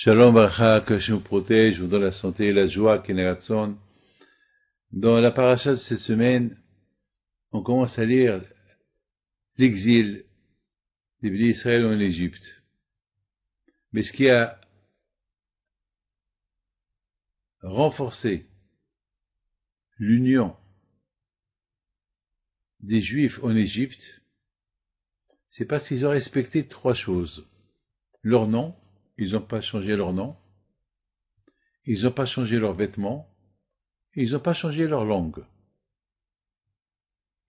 Shalom Barcha, que je nous protège, je vous donne la santé, la joie, Keneratson. Dans la paracha de cette semaine, on commence à lire l'exil des Bénis Israël en Égypte. Mais ce qui a renforcé l'union des Juifs en Égypte, c'est parce qu'ils ont respecté trois choses. Leur nom, ils n'ont pas changé leur nom, ils n'ont pas changé leurs vêtements, ils n'ont pas changé leur langue.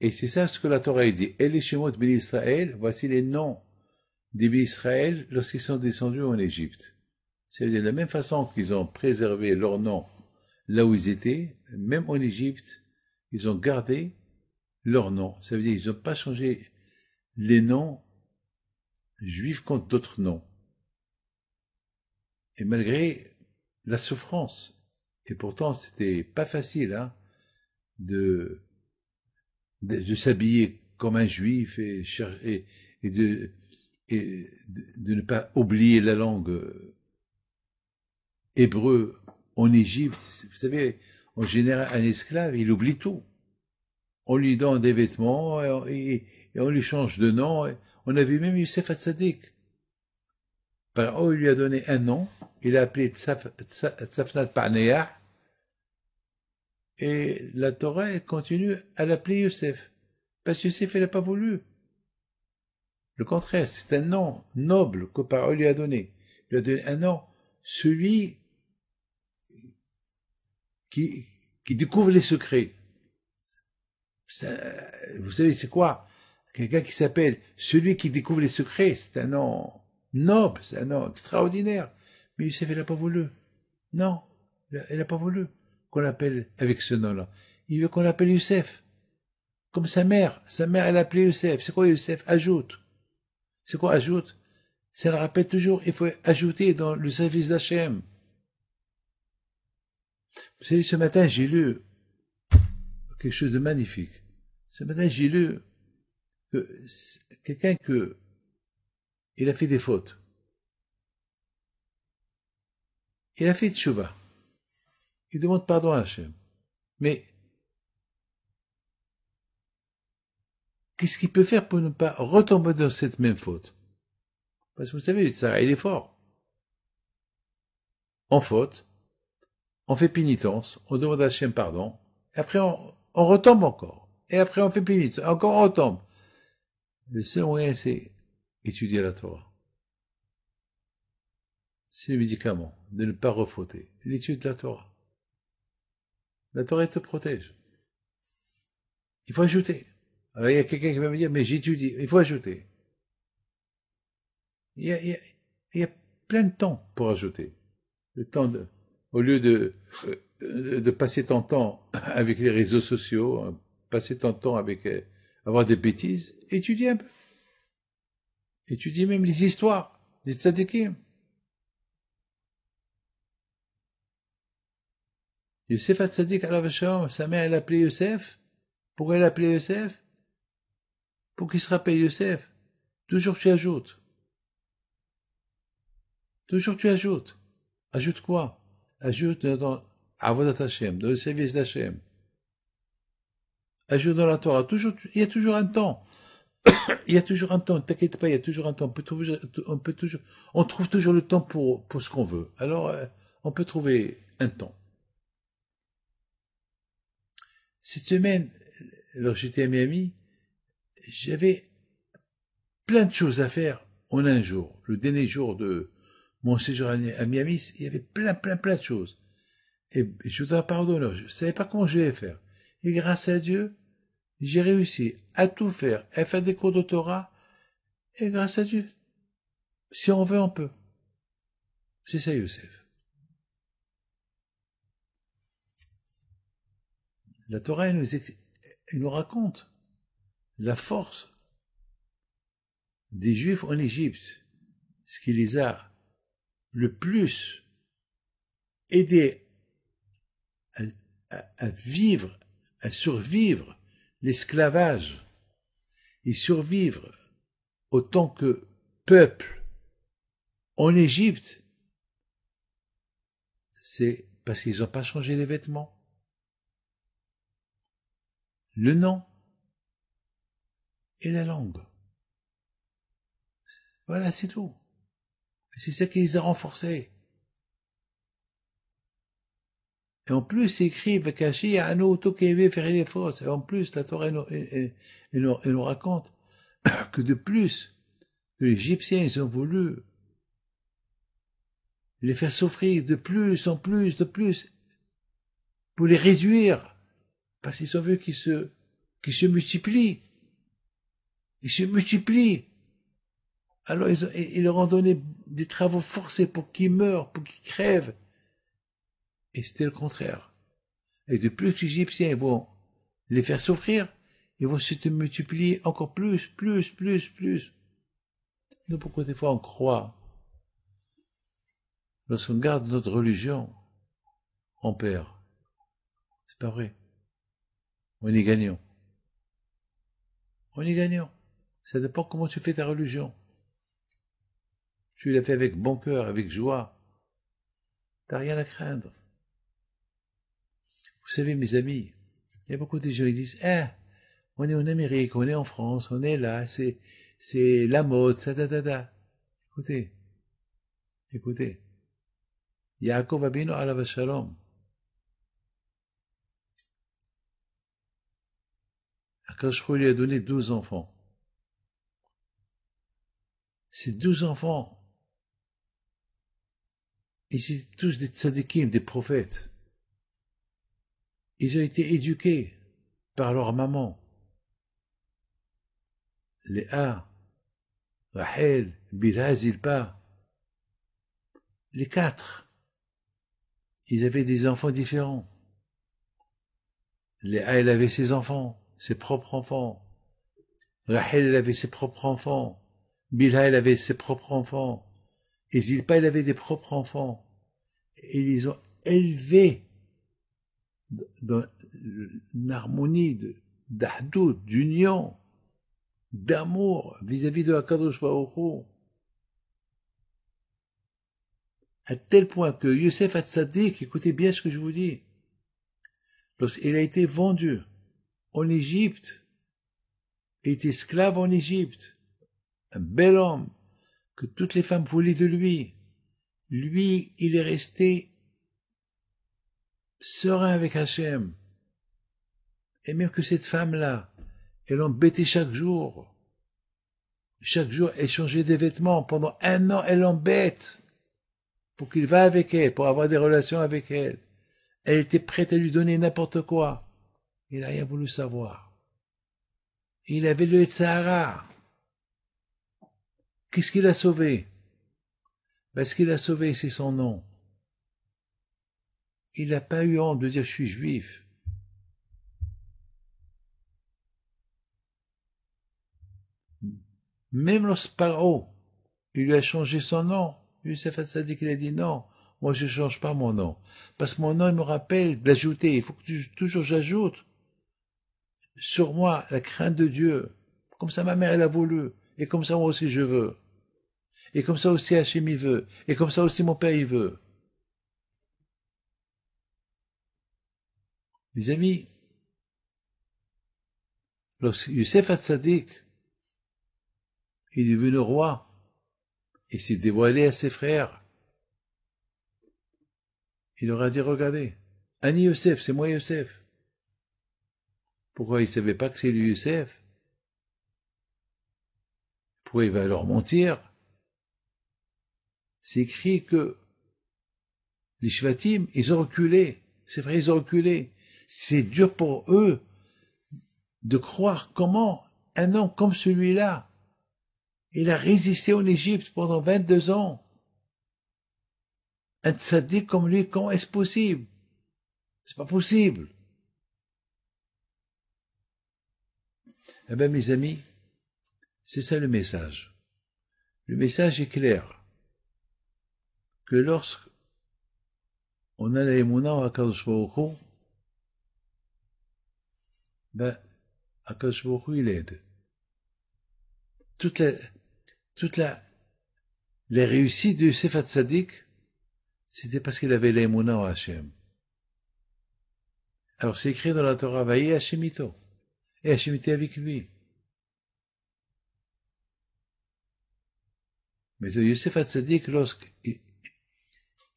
Et c'est ça ce que la Torah dit. Et les Shemot Bénis Israël, voici les noms des Bénis Israël lorsqu'ils sont descendus en Égypte. C'est-à-dire de la même façon qu'ils ont préservé leur nom là où ils étaient, même en Égypte, ils ont gardé leur nom. Ça veut dire qu'ils n'ont pas changé les noms juifs contre d'autres noms. Et malgré la souffrance, et pourtant c'était pas facile de s'habiller comme un juif et de ne pas oublier la langue hébreu en Égypte. Vous savez, en général, un esclave, il oublie tout. On lui donne des vêtements et on lui change de nom. On a vu même Youssef Hatzadik. Par il lui a donné un nom, il a appelé Tzafnat Parneah, et la Torah, elle continue à l'appeler Youssef. Parce que Youssef, elle n'a pas voulu. Le contraire, c'est un nom noble que Paro lui a donné. Il lui a donné un nom, celui qui découvre les secrets. Ça, vous savez, c'est quoi? Quelqu'un qui s'appelle celui qui découvre les secrets, c'est un nom noble, c'est un nom extraordinaire. Mais Youssef, elle n'a pas voulu. Non, elle n'a pas voulu qu'on l'appelle avec ce nom-là. Il veut qu'on l'appelle Youssef. Comme sa mère. Sa mère, elle l'appelait Youssef. C'est quoi Youssef? Ajoute. C'est quoi ajoute? Ça le rappelle toujours, il faut ajouter dans le service d'Hachem. Vous savez, ce matin, j'ai lu quelque chose de magnifique. Ce matin, j'ai lu que quelqu'un il a fait des fautes. Il a fait tchouva. Il demande pardon à Hachem. Mais qu'est-ce qu'il peut faire pour ne pas retomber dans cette même faute? Parce que vous savez, ça, il est fort. On faute, on fait pénitence, on demande à Hachem pardon, et après on retombe encore. Et après on fait pénitence, encore on retombe. Le seul moyen, c'est étudier la Torah. C'est le médicament de ne pas refauter. L'étude de la Torah. La Torah te protège. Il faut ajouter. Alors il y a quelqu'un qui va me dire, mais j'étudie. Il faut ajouter. Il y a plein de temps pour ajouter. Le temps au lieu de passer ton temps avec les réseaux sociaux, passer ton temps avec avoir des bêtises, étudier un peu. Étudier même les histoires des tzadikim. Youssef Hatzadik alav hashalom, sa mère elle l'appelait Youssef. Pourquoi elle l'appelait Youssef? Pour qu'il se rappelle Youssef. Toujours tu ajoutes. Toujours tu ajoutes. Ajoute quoi? Ajoute dans Avodat Hashem, dans le service d'Hachem. Ajoute dans la Torah. Toujours, il y a toujours un temps. Il y a toujours un temps. Ne t'inquiète pas, il y a toujours un temps. On trouve toujours le temps pour ce qu'on veut. Alors, on peut trouver un temps. Cette semaine, lorsque j'étais à Miami, j'avais plein de choses à faire en un jour. Le dernier jour de mon séjour à Miami, il y avait plein de choses. Et je dois pardonner, je ne savais pas comment je vais faire. Et grâce à Dieu, j'ai réussi à tout faire, à faire des cours de Torah. Et grâce à Dieu, si on veut, on peut. C'est ça, Youssef. La Torah, elle nous raconte la force des Juifs en Égypte, ce qui les a le plus aidés à vivre, à survivre l'esclavage et survivre autant que peuple en Égypte, c'est parce qu'ils n'ont pas changé les vêtements. Le nom et la langue. Voilà, c'est tout. C'est ça qui les a renforcés. Et en plus, c'est écrit, Vakashi, Ano, Tokeve, faire les fausses. Et en plus, la Torah nous raconte que de plus, que les Égyptiens, ils ont voulu les faire souffrir de plus en plus, de plus, pour les réduire, parce qu'ils ont vu qu'ils se multiplient. Ils se multiplient. Alors ils leur ont donné des travaux forcés pour qu'ils meurent, pour qu'ils crèvent. Et c'était le contraire. Et de plus que les Égyptiens vont les faire souffrir, ils vont se multiplier encore plus. Nous, pourquoi des fois on croit, lorsqu'on garde notre religion, on perd. C'est pas vrai. On est gagnant. On est gagnant. Ça dépend comment tu fais ta religion. Tu l'as fait avec bon cœur, avec joie. T'as rien à craindre. Vous savez, mes amis, il y a beaucoup de gens qui disent, on est en Amérique, on est en France, on est là, c'est la mode, ça, Écoutez. Yaakov Abinu alav shalom. Akadosh Baruch Hu lui a donné 12 enfants. Ces 12 enfants, ils étaient tous des tzadikim, des prophètes. Ils ont été éduqués par leur maman. Léa, Rachel, Bilha, Zilpa. Les 4. Ils avaient des enfants différents. Léa, elle avait ses enfants, ses propres enfants. Rachel, elle avait ses propres enfants. Bilha, elle avait ses propres enfants. Et Zilpa, elle avait des propres enfants. Et ils les ont élevés dans une harmonie d'ahdout, d'union, d'amour vis-à-vis de Akadosh Baruch Hu. À tel point que Youssef Hatzadik, écoutez bien ce que je vous dis, lorsqu'il a été vendu en Égypte, il était esclave en Égypte, un bel homme, que toutes les femmes voulaient de lui. Lui, il est resté serein avec Hachem. Et même que cette femme-là, elle l'embêtait chaque jour. Chaque jour, elle changeait des vêtements. Pendant 1 an, elle l'embête pour qu'il va avec elle, pour avoir des relations avec elle. Elle était prête à lui donner n'importe quoi. Il n'a rien voulu savoir. Il avait le Sahara. Qu'est-ce qu'il a sauvé? Ce qu'il a sauvé, c'est son nom. Il n'a pas eu honte de dire je suis juif. Même lorsque Paro, il lui a changé son nom. Youssef Hatzadik, il a dit non, moi je ne change pas mon nom. Parce que mon nom, il me rappelle d'ajouter. Il faut que toujours j'ajoute sur moi la crainte de Dieu. Comme ça ma mère, elle a voulu. Et comme ça moi aussi je veux. Et comme ça aussi Hachem il veut. Et comme ça aussi mon père il veut. Mes amis, lorsque Youssef Hatzadik, il est devenu roi, et s'est dévoilé à ses frères, il leur a dit, regardez, Ani Youssef, c'est moi Youssef. Pourquoi il ne savait pas que c'est lui Youssef? Pourquoi il va leur mentir? C'est écrit que les Shvatim, ils ont reculé. C'est vrai, ils ont reculé. C'est dur pour eux de croire comment un homme comme celui-là, il a résisté en Égypte pendant 22 ans. Un tzaddik comme lui, comment est-ce possible? C'est pas possible. Eh bien, mes amis, c'est ça le message. Le message est clair. Que lorsque on a la émouna à Akadosh Baruch Hu, Akadosh Baruch Hu, il aide. Toute la réussite de Youssef Hatzadik, c'était parce qu'il avait l'émouna en Hachem. Alors c'est écrit dans la Torah, Vaïe Hachemito. Et Hachem était avec lui. Mais Yosef Hatzadik, lorsqu'il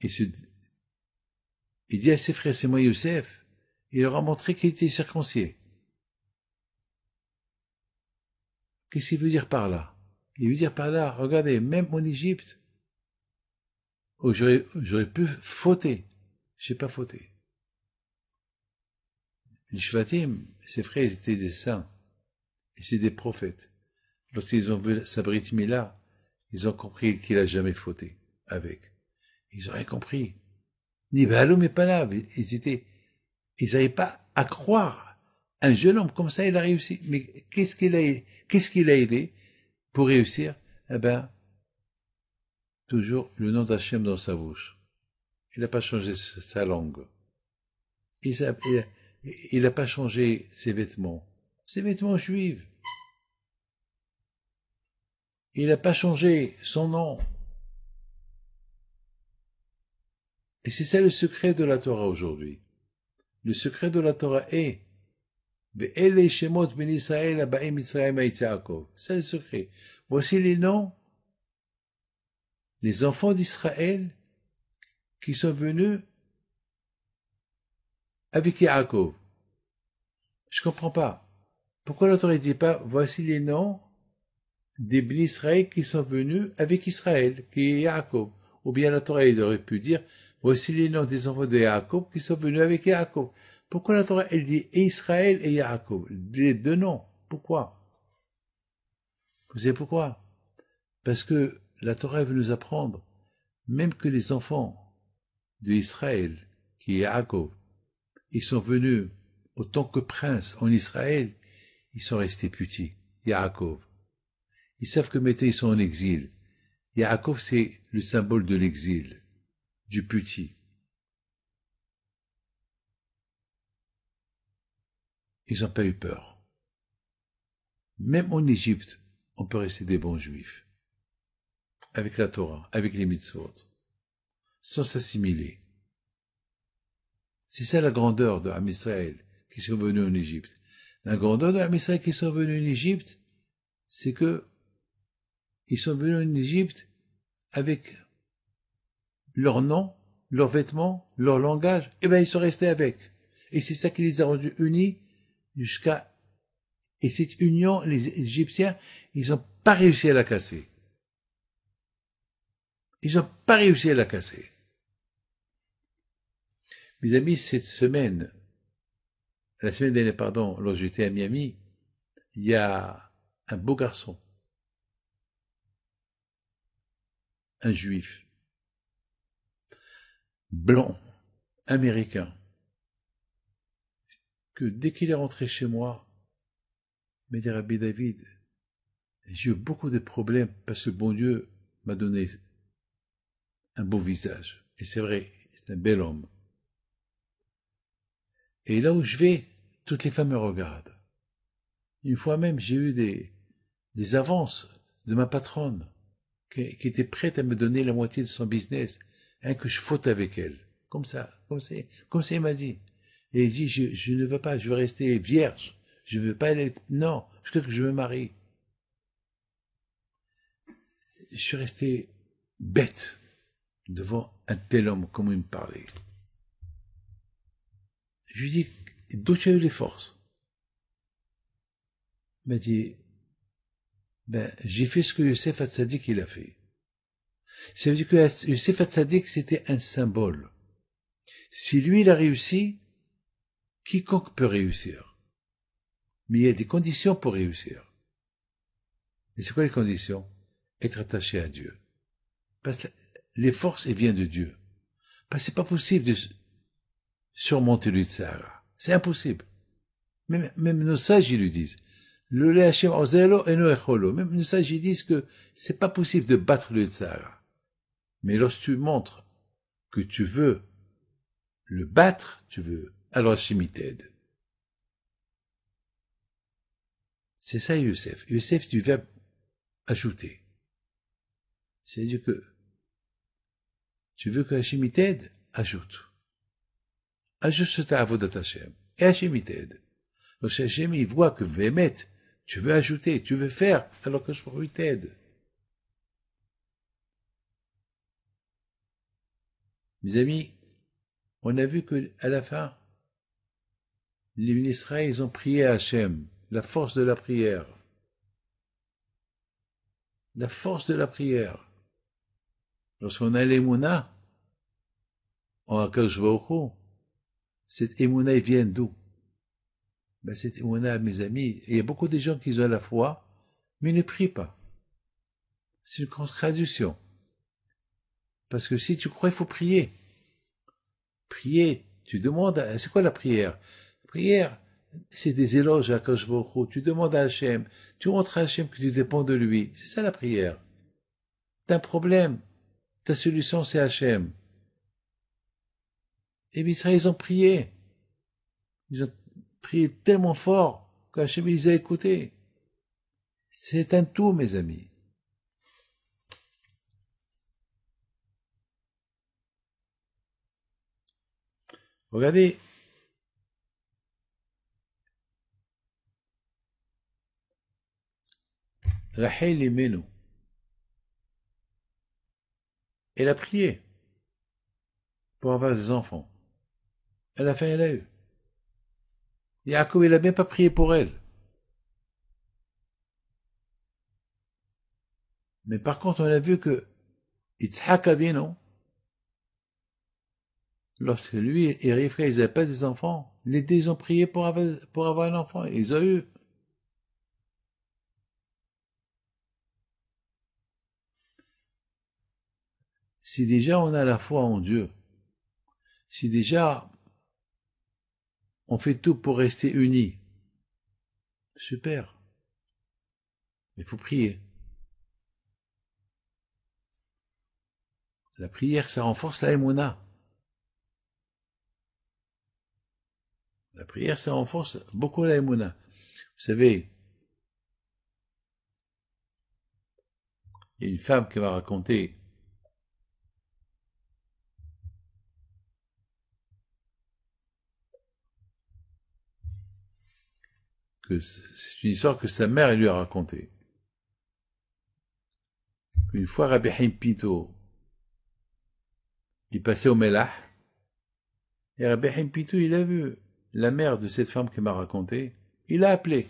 il dit à ses frères, c'est moi Yosef, il leur a montré qu'il était circoncis. Qu'est-ce qu'il veut dire par là? Il veut dire par là, regardez, même en Égypte, où j'aurais pu fauter, j'ai pas fauté. Les Shvatim, ses frères, ils étaient des saints, et c'est des prophètes. Lorsqu'ils ont vu sa Brit Mila, ils ont compris qu'il a jamais fauté avec. Ils ont rien compris. Ni Baalou, mais pas là. Ils n'arrivaient pas à croire. Un jeune homme comme ça, il a réussi. Mais qu'est-ce qu'il a aidé pour réussir? Eh ben, toujours le nom d'Hachem dans sa bouche. Il n'a pas changé sa langue. Il n'a pas changé ses vêtements juifs. Il n'a pas changé son nom. Et c'est ça le secret de la Torah aujourd'hui. Le secret de la Torah est c'est le secret. Voici les noms, les enfants d'Israël qui sont venus avec Yaakov. Je comprends pas. Pourquoi la Torah ne dit pas, voici les noms des bénis Israël qui sont venus avec Israël, qui est Yaakov. Ou bien la Torah aurait pu dire, voici les noms des enfants de Yaakov qui sont venus avec Yaakov. Pourquoi la Torah, elle dit Israël et Yaakov, les deux noms? Pourquoi? Vous savez pourquoi? Parce que la Torah veut nous apprendre, même que les enfants d'Israël, qui est Yaakov, ils sont venus autant que princes en Israël, ils sont restés petits, Yaakov. Ils savent que maintenant ils sont en exil. Yaakov, c'est le symbole de l'exil, du petit. Ils n'ont pas eu peur. Même en Égypte, on peut rester des bons juifs. Avec la Torah, avec les mitzvot. Sans s'assimiler. C'est ça la grandeur de Am Israël qui sont venus en Égypte. La grandeur de Am Israël qui sont venus en Égypte, c'est que ils sont venus en Égypte avec leur nom, leurs vêtements, leur langage, et ben ils sont restés avec. Et c'est ça qui les a rendus unis et cette union, les Égyptiens, ils n'ont pas réussi à la casser. Ils n'ont pas réussi à la casser. Mes amis, cette semaine, la semaine dernière, pardon, lorsque j'étais à Miami, il y a un beau garçon, un juif, blanc, américain, que dès qu'il est rentré chez moi, il m'a dit, Rabbi David, j'ai eu beaucoup de problèmes parce que bon Dieu m'a donné un beau visage. Et c'est vrai, c'est un bel homme. Et là où je vais, toutes les femmes me regardent. Une fois même, j'ai eu des avances de ma patronne qui était prête à me donner la moitié de son business, hein, que je faute avec elle. Comme ça il m'a dit. Et il dit, je ne veux pas, je veux rester vierge. Je ne veux pas aller, non, je veux que je me marie. Je suis resté bête devant un tel homme, comme il me parlait. Je lui dis, d'où tu as eu les forces? Il m'a dit, j'ai fait ce que Yosef Hatzadik il a fait. Ça veut dire que Yosef Hatzadik c'était un symbole. Si lui il a réussi, quiconque peut réussir. Mais il y a des conditions pour réussir. Et c'est quoi les conditions? Être attaché à Dieu. Parce que les forces, elles viennent de Dieu. Parce que c'est pas possible de surmonter le Sahara. C'est impossible. Même nos sages, ils le disent. Le Hashem ozelo et no echolo. Même nos sages, ils disent que c'est pas possible de battre le Sahara. Mais lorsque tu montres que tu veux le battre, alors Hashem t'aide. C'est ça Youssef. Youssef du verbe ajouter. C'est-à-dire que Tu veux que Hachem t'aide? Ajoute. Ajuste ta avodat Hachem. Et Hachem t'aide. Donc Hachem, il voit que Vémet, tu veux ajouter, tu veux faire, alors que je pourrais t'aide. Mes amis, on a vu que à la fin, les Israël, ils ont prié à Hachem, la force de la prière. La force de la prière. Lorsqu'on a l'émouna, en Akadosh Baruch Hu, cette émouna, elle vient d'où? Ben, cette émouna, mes amis, il y a beaucoup de gens qui ont la foi, mais ils ne prient pas. C'est une contradiction. Parce que si tu crois, il faut prier. Prier, tu demandes, c'est quoi la prière? La prière, c'est des éloges à Akadosh Baruch Hu. Tu demandes à Hachem, tu montres à Hachem que tu dépends de lui. C'est ça la prière. T'as un problème, ta solution c'est Hachem. Et Israël, ils ont prié. Ils ont prié tellement fort qu'Hachem les a écoutés. C'est un tout, mes amis. Regardez. Rachel Imenu. Elle a prié pour avoir des enfants. À la fin, elle a eu. Yaakov, il n'a même pas prié pour elle. Mais par contre, on a vu que Yitzhak Avinu, lorsque lui et Rivka, ils n'avaient pas des enfants, les deux, ils ont prié pour avoir un enfant. Ils ont eu. Si déjà on a la foi en Dieu, si déjà on fait tout pour rester unis, super. Il faut prier. La prière, ça renforce la émouna. La prière, ça renforce beaucoup la émouna. Vous savez, il y a une femme qui m'a raconté que c'est une histoire que sa mère lui a racontée. Une fois, Rabbi Haim Pinto, il passait au Melah, et Rabbi Haim Pinto, il a vu la mère de cette femme qui m'a raconté, il l'a appelé.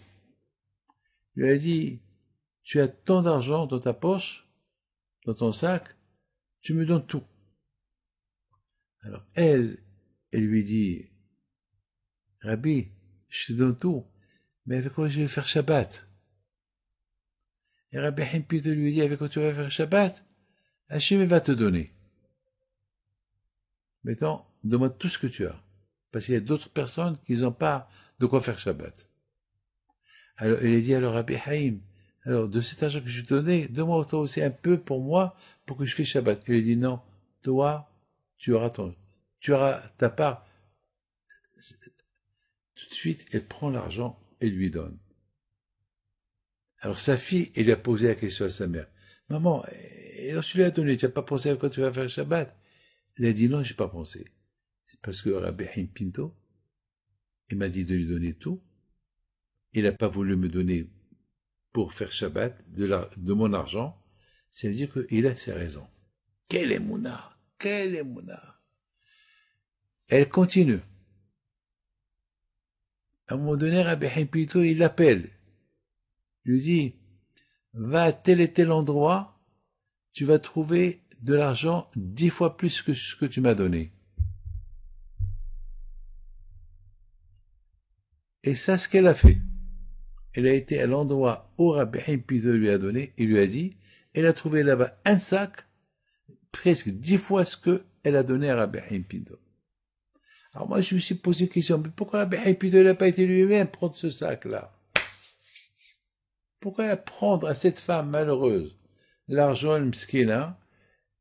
Il lui a dit, tu as tant d'argent dans ta poche, dans ton sac, tu me donnes tout. Alors elle lui dit, Rabbi, je te donne tout, mais avec quoi je vais faire Shabbat? Et Rabbi Haim Pinto lui dit, avec quoi tu vas faire Shabbat? Hachem va te donner. Maintenant, demande tout ce que tu as. Parce qu'il y a d'autres personnes qui n'ont pas de quoi faire Shabbat. Alors, il a dit alors Rabbi Haim, alors de cet argent que je t'ai donné, donne-moi toi aussi un peu pour moi, pour que je fasse Shabbat. Il a dit non, toi, tu auras ta part. Tout de suite, elle prend l'argent et lui donne. Alors sa fille, elle lui a posé la question à sa mère. Maman, et alors tu lui as donné, tu n'as pas pensé à quoi tu vas faire Shabbat? Elle a dit non, j'ai pas pensé. C'est parce que Rabbi Haim Pinto, il m'a dit de lui donner tout. Il n'a pas voulu me donner pour faire Shabbat de mon argent. Ça veut dire qu'il a ses raisons. Quelle émouna! Quelle émouna! Elle continue. À un moment donné, Rabbi Haim Pinto, il l'appelle. Il lui dit, va à tel et tel endroit, tu vas trouver de l'argent 10 fois plus que ce que tu m'as donné. Et ça, ce qu'elle a fait. Elle a été à l'endroit où Rabbi Haim Pinto lui a donné, il lui a dit, elle a trouvé là-bas un sac, presque 10 fois ce qu'elle a donné à Rabbi Haim Pinto. Alors moi, je me suis posé une question, mais pourquoi Rabbi Haim Pinto n'a pas été lui-même prendre ce sac-là? Pourquoi prendre à cette femme malheureuse l'argent de Mskina,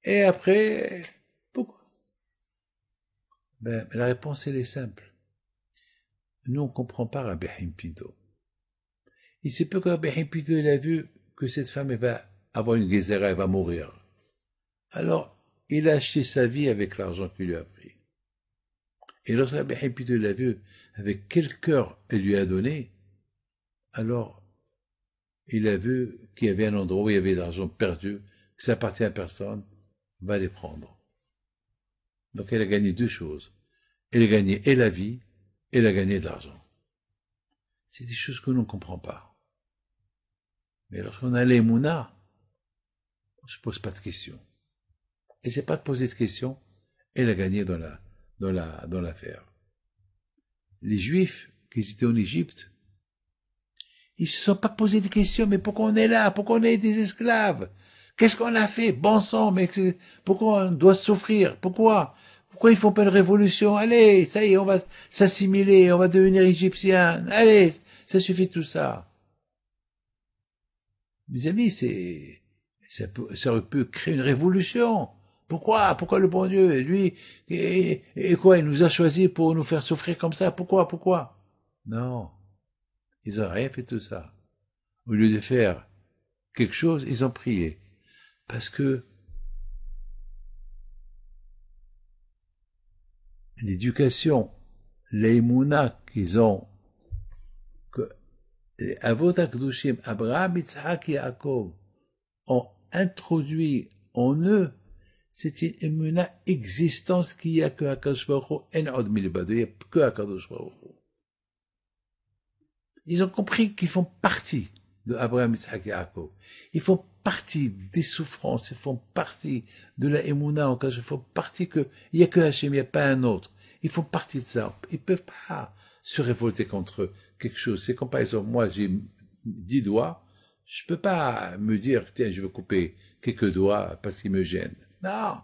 et après, pourquoi? Ben, la réponse, elle est simple. Nous, on ne comprend pas Rabbi Haim Pinto. Il se peut que Rabbi Haim Pinto, il a vu que cette femme, elle va avoir une guézera, elle va mourir. Alors, il a acheté sa vie avec l'argent qu'il lui a pris. Et lorsque Rabbi Chaim Pitol l'a vu avec quel cœur elle lui a donné, alors il a vu qu'il y avait un endroit où il y avait de l'argent perdu, que ça appartient à personne, on va les prendre. Donc elle a gagné deux choses. Elle a gagné et la vie, et elle a gagné de l'argent. C'est des choses que l'on ne comprend pas. Mais lorsqu'on a l'émouna, on ne se pose pas de questions. Et c'est pas de poser de questions, elle a gagné dans l'affaire. Les Juifs qui étaient en Égypte, ils se sont pas posé de questions, mais pourquoi on est là? Pourquoi on est des esclaves? Qu'est-ce qu'on a fait? Bon sang, mais pourquoi on doit souffrir? Pourquoi ils font pas une révolution? Allez, ça y est, on va s'assimiler, on va devenir égyptien. Allez, ça suffit tout ça. Mes amis, ça aurait pu créer une révolution. Pourquoi le bon Dieu, lui, et quoi, il nous a choisis pour nous faire souffrir comme ça? Pourquoi? Non. Ils n'ont rien fait de tout ça. Au lieu de faire quelque chose, ils ont prié. Parce que l'éducation, l'émouna qu'ils ont, que les Avot HaKadoshim, Abraham, Yitzhak et Yaakov, ont introduit en eux, c'est une émouna existence qu'il n'y a que HaKadosh Baruch Hu, en od milbado, il n'y a que HaKadosh Baruch Hu. Ils ont compris qu'ils font partie de Abraham, Yitzhak et Yaakov. Ils font partie des souffrances, ils font partie de la émouna, en cas, ils font partie il n'y a que Hachem, il n'y a pas un autre. Ils font partie de ça. Ils peuvent pas se révolter contre quelque chose. C'est comme par exemple, moi, j'ai 10 doigts, je peux pas me dire, tiens, je veux couper quelques doigts parce qu'ils me gênent. Non,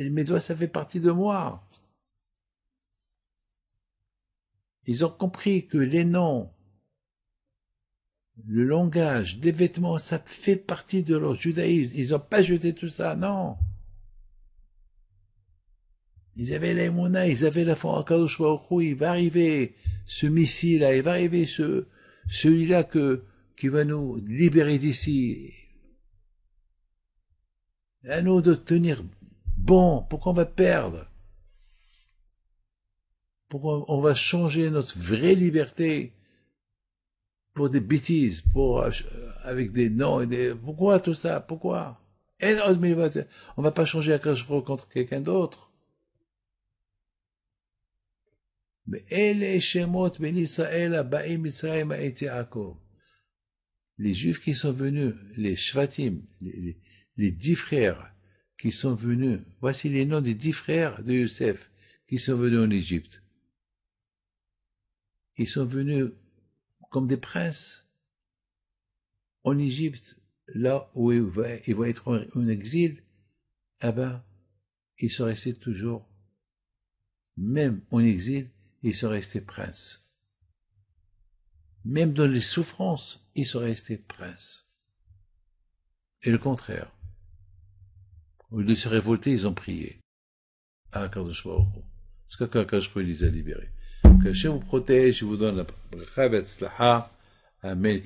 mes doigts, ça fait partie de moi. Ils ont compris que les noms, le langage, les vêtements, ça fait partie de leur judaïsme. Ils n'ont pas jeté tout ça, non. Ils avaient l'aïmouna, ils avaient la foi en Kadosh Baruch Hu, il va arriver ce Messie-là, il va arriver celui-là qui va nous libérer d'ici. À nous de tenir bon, pourquoi on va perdre? Pourquoi on va changer notre vraie liberté pour des bêtises, avec des noms et des, pourquoi tout ça? Pourquoi? On va pas changer à Kadosh Baruch Hu contre quelqu'un d'autre. Mais les Juifs qui sont venus, les Shvatim, les 10 frères qui sont venus, voici les noms des 10 frères de Youssef qui sont venus en Égypte. Ils sont venus comme des princes en Égypte, là où ils vont être en exil, ah ben, ils sont restés toujours, même en exil, ils sont restés princes. Même dans les souffrances, ils sont restés princes. Et le contraire. Au lieu de se révolter, ils ont prié. Ah, Kadosh Baruch Hu. Parce que Kadosh Baruch Hu les a libérés. Que Hachem vous protège, je vous donne la bracha v'atzlacha. Amen.